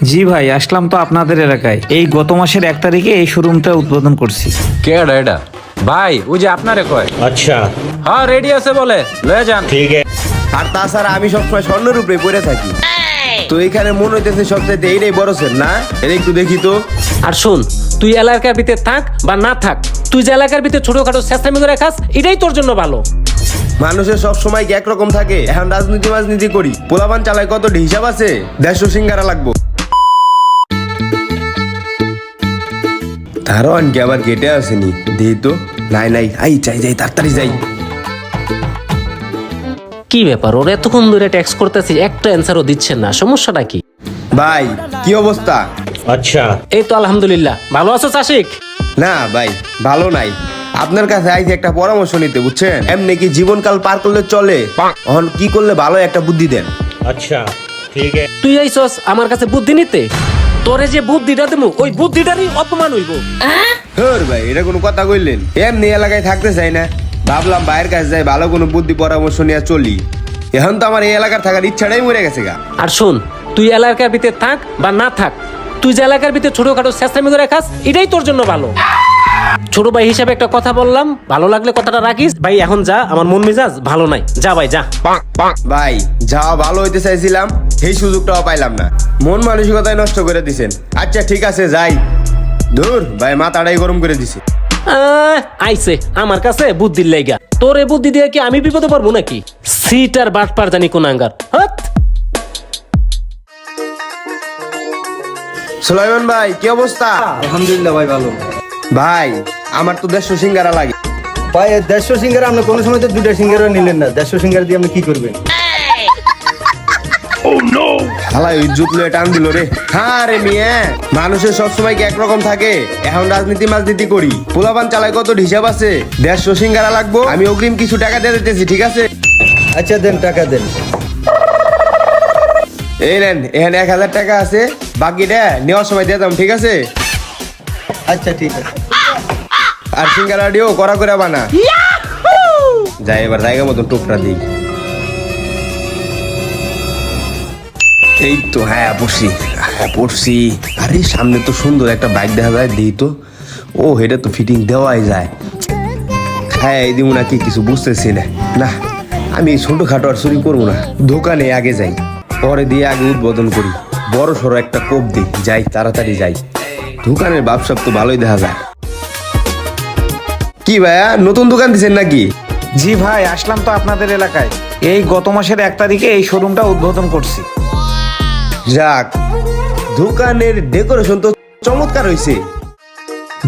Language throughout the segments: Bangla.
জি ভাই, আসলাম তো আপনাদের এলাকায়। এই গত মাসের 1 তারিখে এই শোরুমটা উদ্বোধন করছি। কেডা এটা? ভাই ওই যে আপনারে কয়। अच्छा হ্যাঁ রেডি আছে বলে লয়ে যান। ठीक है। আর তাছাড়া আমি সবসময় স্বর্ণের উপরে পড়ে থাকি। তো এখানে মনে হইতেছে সবচাইতে এইটাই বড় সেট না? এটা একটু দেখি তো। আর শোন, তুই এলাকার ভিতরে থাক বা না থাক, তুই যে এলাকার ভিতরে ছোটখাটো চেষ্টামি করে খাস, এটাই তোর জন্য ভালো। মানুষের সব সময় কি একরকম থাকে? এখন রাজনীতি করি, পোলাপান চালায় কত হিসাব আছে? 150 সিঙ্গারা লাগবো। তারও আনকি আবার গেটে আসেনি, দেই তো। নাই নাই, যাই তাড়াতাড়ি যাই। কি ব্যাপার, ওরা এতক্ষণ ধরে ট্যাক্স করতেছি, একটা অ্যান্সারও দিচ্ছেন না, সমস্যাটা কি? ভাই কি অবস্থা? अच्छा এই তো আলহামদুলিল্লাহ, ভালো আছো চাষিক? না ভাই, ভালো নাই। আপনার কাছে আইছি একটা পরামর্শ নিতে, বুঝছেন? এমনি কি জীবনকাল পার করলে চলে? এখন কি করলে ভালো একটা বুদ্ধি দেন। अच्छा ठीक है। তুই আইছস আমার কাছে বুদ্ধি নিতে? তোরে যে বুদ্ধিটা দেবো, ওই বুদ্ধিটারই অপমান হইব। হর ভাই, এটা কোনো কথা কইলেন? এমনি এলাকায় থাকতে চাই না, ভাবলাম বাইরের কাছে যাই, ভালো কোনো বুদ্ধি পরামর্শ নিয়ে চলি। এখন তো আমার এই এলাকার থাকার ইচ্ছাটাই মরে গেছে গা। আর শোন, তুই এলাকার ভিতরে থাক বা না থাক, তুই যে এলাকার ভিতরে ছোটখাটো চেষ্টামি করে খাস, এটাই তোর জন্য ভালো। ছোট ভাই হিসাবে একটা কথা বললাম, ভালো লাগলে কথাটা রাখিস। ভাই এখন যা, আমার মন মেজাজ ভালো নাই, যা ভাই যা। ভাই যাওয়া ভালো হইতে চাইছিলাম, এই সুযোগটাও পাইলাম না। মন মানসিকতায় নষ্ট করে দিছেন। আচ্ছা ঠিক আছে, যাই। ধুর ভাই, মাথাটাই গরম করে দিছে। আইছে আমার কাছে বুদ্ধির লাইগা। তোর এই বুদ্ধি দিয়ে কি আমি বিপদে পড়বো নাকি? সিট আর বাটপার জানি কোন আঙ্গার। সুলাইমান ভাই কি অবস্থা? আলহামদুলিল্লাহ ভাই, ভালো। ভাই আমার তো 150 সিঙ্গারা লাগে। ভাই 150 সিঙ্গারা আপনি কোনো সময় তো 2টা সিঙ্গারা নিলেন না। 150 সিঙ্গারা দিয়ে আপনি কি করবেন? হালাই ওই জুতলে টান দিল রে। হ্যাঁ রে মিয়া, মানুষের সবসময় কি একরকম থাকে? এখন রাজনীতি করি, পোলাপান চালায় কত হিসাব আছে? 150 সিঙ্গারা লাগবো, আমি অগ্রিম কিছু টাকা দিয়ে দিতেছি, ঠিক আছে? আচ্ছা দেন, টাকা দেন। এই নেন, এখানে 1000 টাকা আছে, বাকিটা নেওয়ার সময় দিয়ে দাম, ঠিক আছে? আচ্ছা ঠিক আছে। আর সিঙ্গারা দিও করা করে বানা। যাই এবার জায়গা মতন টুকরা দিই। এই তো, হ্যাঁ পড়ছি। আরে সামনে তো সুন্দর একটা বাইক দেখা যায়, দিই তো। ও এটা তো ফিটিং দেওয়াই যায়। হ্যাঁ এই দিব নাকি কিছু বুঝতেছি না। না, আমি ছোটখাটো আর চুরি করবো না, দোকানে আগে যাই, পরে দিয়ে আগে উদ্বোধন করি। বড় সড়ো একটা কোপ দিই, যাই তাড়াতাড়ি যাই। দোকানের ব্যবসা তো ভালোই দেখা যায়। কি ভাইয়া, নতুন দোকান দিচ্ছেন নাকি? জি ভাই, আসলাম তো আপনাদের এলাকায়। এই গত মাসের 1 তারিখে এই শোরুমটা উদ্বোধন করছি। যাক, দোকানের ডেকোরেশন তো চমৎকার হয়েছে।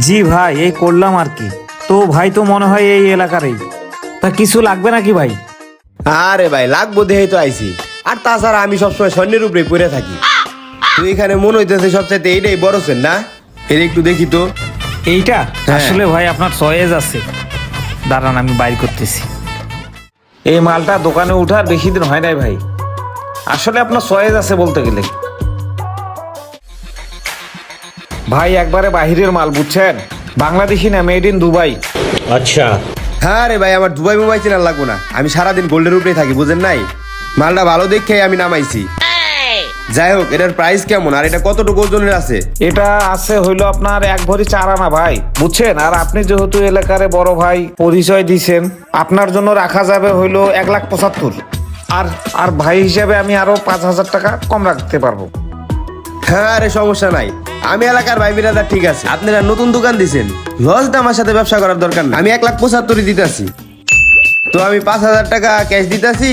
জি ভাই, এই করলাম আর কি। তো ভাই তো মনে হয় এই এলাকারই। তা কিছু লাগবে নাকি ভাই? আরে ভাই, লাগবো দেহেই তো আইছি। আর তাছাড়া আমি সবসময় স্বর্ণের উপরে পড়ে থাকি। তো এখানে মনে হইতেছে সবচাইতে এইটাই বড় সেট না? এর একটু দেখি তো। এইটা হ্যাঁ। আসলে ভাই আপনার চয়েস আছে, দাঁড়ান আমি বাইর করতেছি। এই মালটা দোকানে উঠার বেশি দিন হয় নাই ভাই, আসলে আপনার চয়েস আছে বলতে গেলে। ভাই একবারে বাহিরের মাল, বুঝছেন? বাংলাদেশি না, মেড ইন দুবাই। अच्छा হ্যাঁ রে ভাই, আমার দুবাই মোবাইল চেনার লাগবো না, আমি সারাদিন গোল্ডের উপরেই থাকি, বুঝেন নাই? মালটা ভালো দেখে আমি নামাইছি। যাই হোক, এটার প্রাইস কেমন আর এটা কতটুকু ওজনের আছে? এটা আছে হইলো আপনার 1 ভরি 4 আনা ভাই, বুঝছেন? আর আপনি যেহেতু এলাকার বড় ভাই পরিচয় দিছেন, আপনার জন্য রাখা যাবে হইলো 1,75,000। আর ভাই হিসেবে আমি আরো 5,000 টাকা কম রাখতে পারবো। হ্যাঁ রে, সমস্যা নাই, আমি এলাকার ভাই বিরাদার, ঠিক আছে? আপনারা নতুন দোকান দিছেন, লস দিয়ে আমার সাথে ব্যবসা করার দরকার না। আমি 1,75,000 দিতেছি। তো আমি 5,000 টাকা ক্যাশ দিতেছি,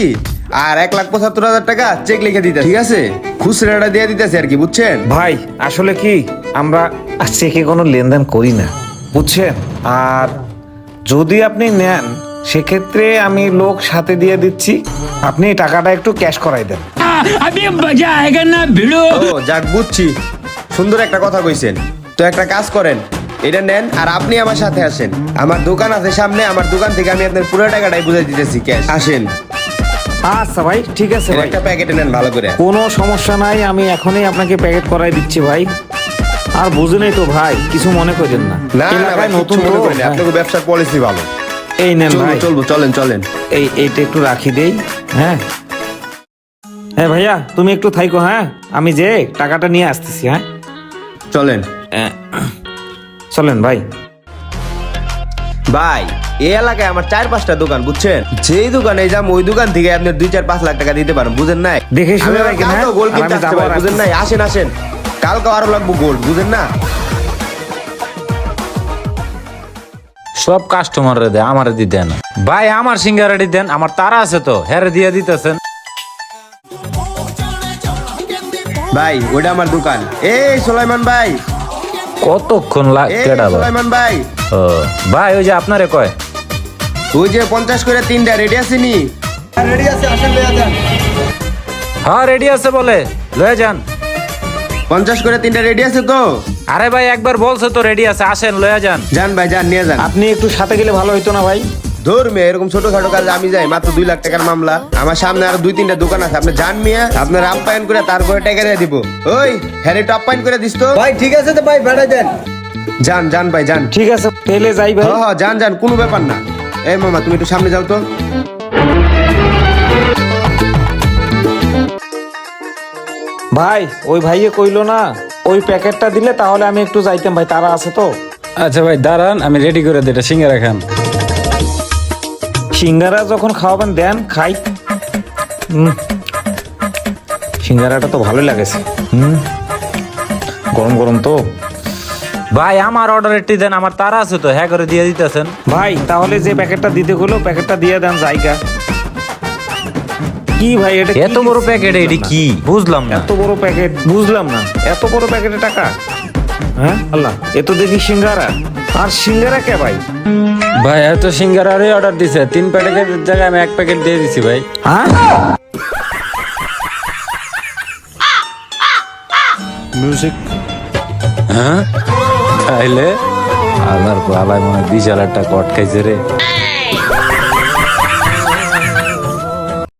আর 1,75,000 টাকা চেক লিখে দিতেছি, ঠিক আছে? খুচরাটা দিয়ে দিতেছি আর কি, বুঝছেন? ভাই আসলে কি, আমরা চেকে কোনো লেনদেন করি না, বুঝছেন? আর যদি আপনি নেন সেক্ষেত্রে আমি লোক সাথে দিয়ে দিচ্ছি, আপনি টাকাটা একটু ক্যাশ করাই দেন। ও যাক, বুঝছি, সুন্দর একটা কথা কইছেন। তো একটা কাজ করেন, এটা নেন আর আপনি আমার সাথে আসেন। আমার দোকান আছে সামনে, আমার দোকান থেকে আমি আপনার পুরো টাকাটাই বুঝাই দিতেছি ক্যাশ। আসেন। আচ্ছা ভাই, ঠিক আছে এর ভাই, একটা প্যাকেটে নেন ভালো করে। কোনো সমস্যা নাই, আমি এখনই আপনাকে প্যাকেট করাই দিচ্ছি ভাই। আর বুঝুনই তো ভাই, কিছু মনে করেন না, না না ভাই, এলাকায় নতুন নতুন তো। মনে করেন, আপনার ব্যবসার পলিসি ভালো। এই নেন ভাই, চলবো, চলেন। এইটা একটু রাখি দেই। হ্যাঁ হ্যাঁ ভাইয়া তুমি একটু থাইকো, হ্যাঁ আমি যে টাকাটা নিয়ে আসতেছি। হ্যাঁ চলেন চলেন ভাই। ভাই এই এলাকায় আমার 4-5টা দোকান বুঝছেন, যেই দোকানে যাম ওই দোকান থেকে আপনি 2-4-5 লাখ টাকা দিতে পারেন, বুঝেন নাই? দেখে শুনে আমি রাখেন, হ্যাঁ? কালকেও গোল আর কিনতে আমি আসতে যাবো পারি, আর বুঝেন নাই? আসেন আসেন, কালকে আরো লাগবো গোল্ড, বুঝেন না? সব কাস্টমার রে দেয়, আমারে দিতে না। ভাই আমার সিঙ্গারাটি দেন, আমার তারা আছে তো, হ্যারে দিয়ে দিতেছেন। ভাই ওটা আমার দোকান। এই সুলাইমান ভাই, কতক্ষণ এই লাগতেটা ভাই? সুলাইমান ভাই, ও ভাই ওই যে আপনারে কয়। ওই যে 50 করে 3টা রেডি আছে নি? রেডি আছে, আসেন লইয়া যান। হ্যাঁ রেডি আছে বলে, লয়ে যান। 50 করে 3টা রেডি আছে তো? আরে ভাই একবার বলছে তো রেডি আছে, আসেন লয়ে যান। যান ভাই যান, নিয়ে যান। আপনি একটু সাথে গেলে ভালো হইতো না ভাই? ধর মেয়ে, এরকম ছোটখাটো কাজে আমি যাই, মাত্র 2 লাখ টাকার মামলা। আমার সামনে আরো 2-3টা দোকান আছে, আপনি যান মিয়া, আপনার আপ্যায়ন করে তারপরে টাকা দিয়ে দিব। ওই হ্যাঁ একটু আপ্যায়ন করে দিস তো। ভাই ঠিক আছে তো ভাই, বেড়া দেন। যান যান ভাই যান। ঠিক আছে তাহলে যাই ভাই। হ্যাঁ হ্যাঁ যান যান, কোনো ব্যাপার না। এই মামা তুমি একটু সামনে যাও তো। ভাই ওই ভাইয়ে কইলো না ওই প্যাকেটটা দিলে তাহলে আমি একটু যাইতাম ভাই, তারা আছে তো। আচ্ছা ভাই দাঁড়ান, আমি রেডি করে দিই, এটা সিঙ্গারা খান। সিঙ্গারা যখন খাওয়াবেন দেন খাই। সিঙ্গারাটা তো ভালোই লাগেছে। গরম গরম তো। ভাই আমার অর্ডারটি দেন, আমার তারা আছে তো, হ্যাঁ করে দিয়ে দিতেছেন। ভাই তাহলে যে প্যাকেটটা দিতে হলো প্যাকেটটা দিয়ে দেন জায়গা। কি ভাই এটা কি এত বড় প্যাকেট, এটি কি বুঝলাম না। এত বড় প্যাকেট বুঝলাম না, এত বড় প্যাকেটে টাকা? হ্যাঁ আল্লাহ, এ তো দেখি সিঙ্গারা। আর সিঙ্গারা কে ভাই? ভাই এত সিঙ্গারারই অর্ডার দিছে, 3 প্যাকেটের জায়গায় আমি 1 প্যাকেট দিয়ে দিছি ভাই। হ্যাঁ হ্যাঁ তাইলে আমার বাবা মনে হয় বিশাল একটা কট খাইছে রে।